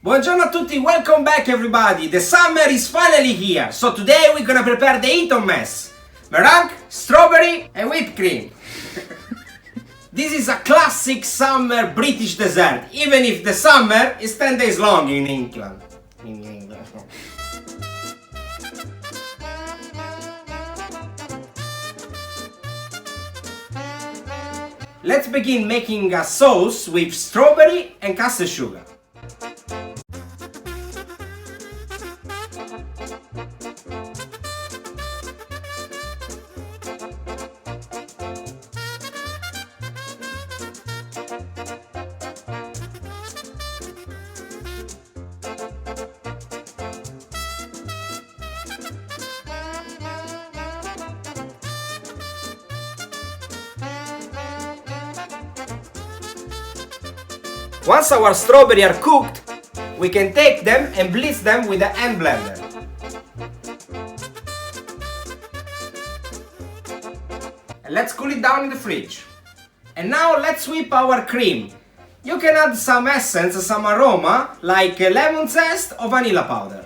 Buongiorno a tutti, welcome back everybody. The summer is finally here. So today we're gonna prepare the Eton mess. Meringue, strawberry and whipped cream. This is a classic summer British dessert, even if the summer is 10 days long in England. Let's begin making a sauce with strawberry and caster sugar. Once our strawberries are cooked, we can take them and blitz them with a hand blender. And let's cool it down in the fridge. And now let's whip our cream. You can add some essence, some aroma, like lemon zest or vanilla powder.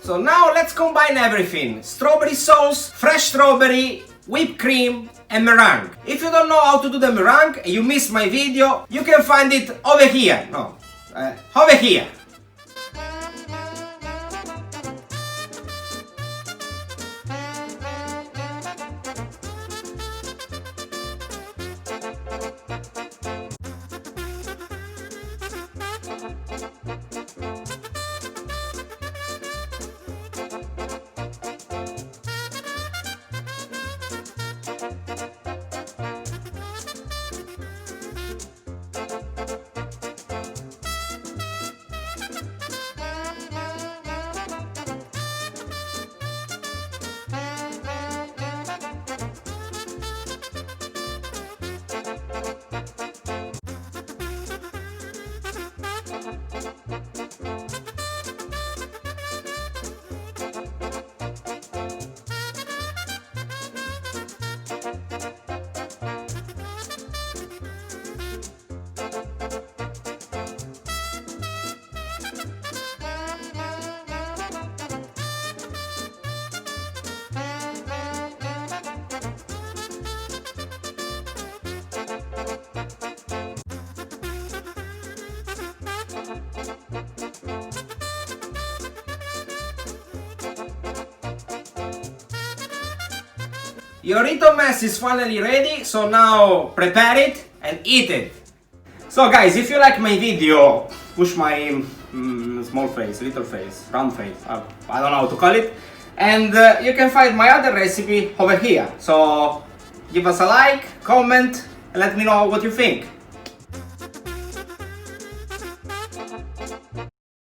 So now let's combine everything. Strawberry sauce, fresh strawberry, whipped cream and meringue. If you don't know how to do the meringue and you missed my video, you can find it over here. Over here. Your Eton mess is finally ready, so now prepare it and eat it. So guys, if you like my video, push my small face, little face, round face, I don't know how to call it. And you can find my other recipe over here. So give us a like, comment, and let me know what you think.